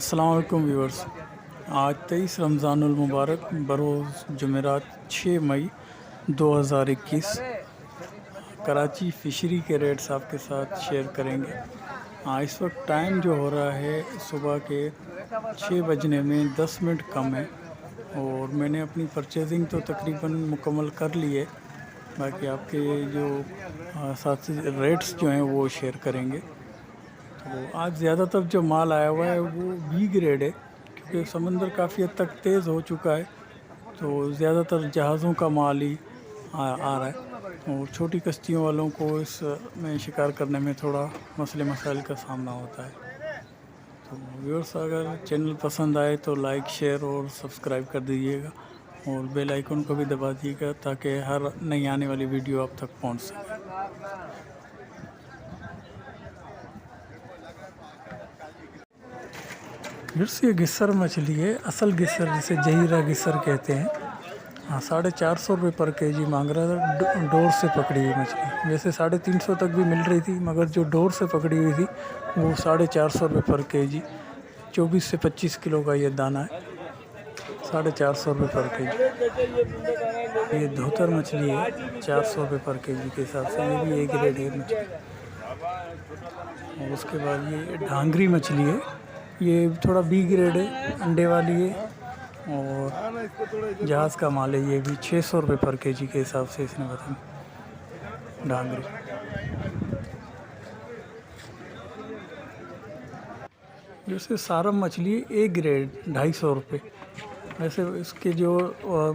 अस्सलाम वालेकुम व्यूअर्स। आज 23 रमज़ानुल मुबारक बरोज़ जुमेरात 6 मई 2021 कराची फ़िशरी के रेट्स आपके साथ शेयर करेंगे। इस वक्त टाइम जो हो रहा है सुबह के 6 बजने में 10 मिनट कम है और मैंने अपनी परचेजिंग तो तकरीबन मुकम्मल कर ली है। बाकी आपके जो साथ रेट्स जो हैं वो शेयर करेंगे। तो आज ज़्यादातर जो माल आया हुआ है वो बी ग्रेड है, क्योंकि समंदर काफ़ी हद तक तेज़ हो चुका है, तो ज़्यादातर जहाज़ों का माल ही आ रहा है और छोटी कश्तियों वालों को इसमें शिकार करने में थोड़ा मसले मसाइल का सामना होता है। तो व्यूअर्स, अगर चैनल पसंद आए तो लाइक, शेयर और सब्सक्राइब कर दीजिएगा और बेल आइकन को भी दबा दीजिएगा ताकि हर नई आने वाली वीडियो आप तक पहुंच सके। ये गिस्सर मछली है, असल गिस्सर जिसे जहीरा गिस्सर कहते हैं। 450 रुपये पर केजी मांग रहा था डोर से पकड़ी हुई मछली। वैसे 350 तक भी मिल रही थी, मगर जो डोर से पकड़ी हुई थी वो 450 रुपये पर केजी। 24 से 25 किलो का ये दाना है, 450 रुपये पर केजी। ये धोतर मछली है 400 रुपये पर केजी के हिसाब से, ये भी एक ग्रेड है मछली। और उसके बाद ये ढांगरी मछली है, ये थोड़ा बी ग्रेड है, अंडे वाली है और जहाज़ का माल है। ये भी 600 रुपये पर केजी के हिसाब से इसने बताया ढांगरी। जैसे सारम मछली ए ग्रेड 250 रुपये। वैसे इसके जो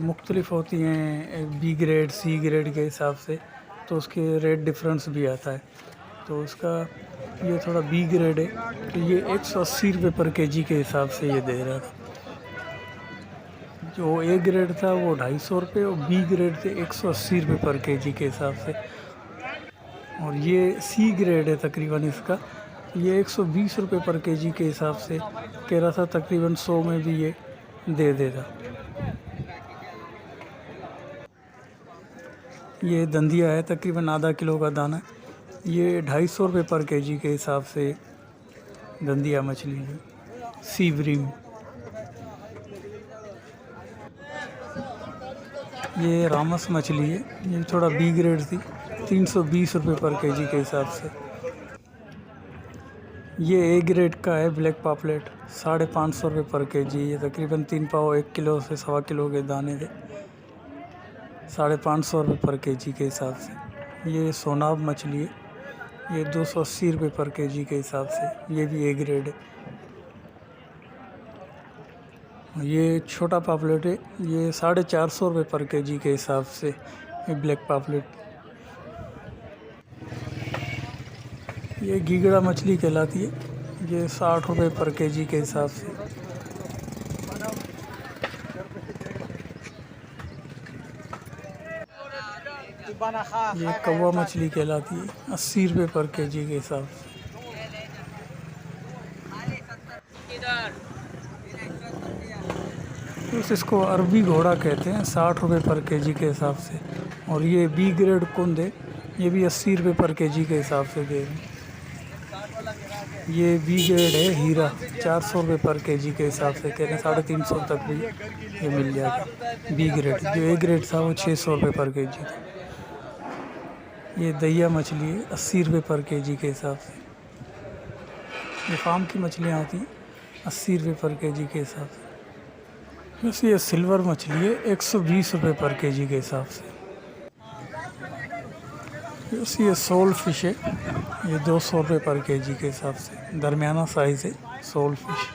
मुख्तलिफ होती हैं बी ग्रेड सी ग्रेड के हिसाब से, तो उसके रेट डिफरेंस भी आता है। तो उसका ये थोड़ा बी ग्रेड है, तो ये 180 रुपये पर केजी के हिसाब से ये दे रहा था। जो ए ग्रेड था वो 250 रुपये और बी ग्रेड थे 180 रुपये पर केजी के हिसाब से। और ये सी ग्रेड है तकरीबन इसका, ये 120 रुपये पर केजी के हिसाब से कह रहा था। तकरीबन 100 में भी ये दे देगा। ये दंदिया है, तकरीबन आधा किलो का दाना। ये 250 रुपये पर केजी के हिसाब से दंदिया मछली है, सी ब्रीम। ये रामस मछली है, ये थोड़ा बी ग्रेड थी, 320 रुपये पर केजी के हिसाब से। ये ए ग्रेड का है ब्लैक पापलेट, 550 रुपये पर केजी। ये तकरीबन 3 पाव 1 किलो से 1.25 किलो के दाने थे, 550 रुपये पर केजी के हिसाब से। ये सोनाब मछली है, ये 280 रुपये पर केजी के हिसाब से, ये भी ए ग्रेड है। ये छोटा पापलेट है, ये 450 रुपये पर केजी के हिसाब से, ये ब्लैक पापलेट। ये गीगड़ा मछली कहलाती है, ये 60 रुपये पर केजी के हिसाब से। ये कौवा मछली कहलाती है, 80 रुपये पर केजी के हिसाब से। इसको अरबी घोड़ा कहते हैं, 60 रुपये पर केजी के हिसाब से। और ये बी ग्रेड कुंद है, ये भी 80 रुपये पर केजी के हिसाब से दे रहे हैं। ये बी ग्रेड है हीरा, 400 रुपये पर केजी के हिसाब से कह रहे हैं। 350 तक भी ये मिल जाएगा बी ग्रेड। जो ए ग्रेड था वो 600 रुपये पर केजी था। ये दहिया मछली है, 80 रुपये पर केजी के हिसाब से। ये फार्म की मछलियाँ होती हैं, 80 रुपये पर केजी के हिसाब से। वैसे ये सिल्वर मछली है, 120 रुपये पर केजी के हिसाब से। वैसे ये सोल फिश है, ये 200 रुपये पर केजी के हिसाब से। दरमियाना साइज़ है सोल फिश।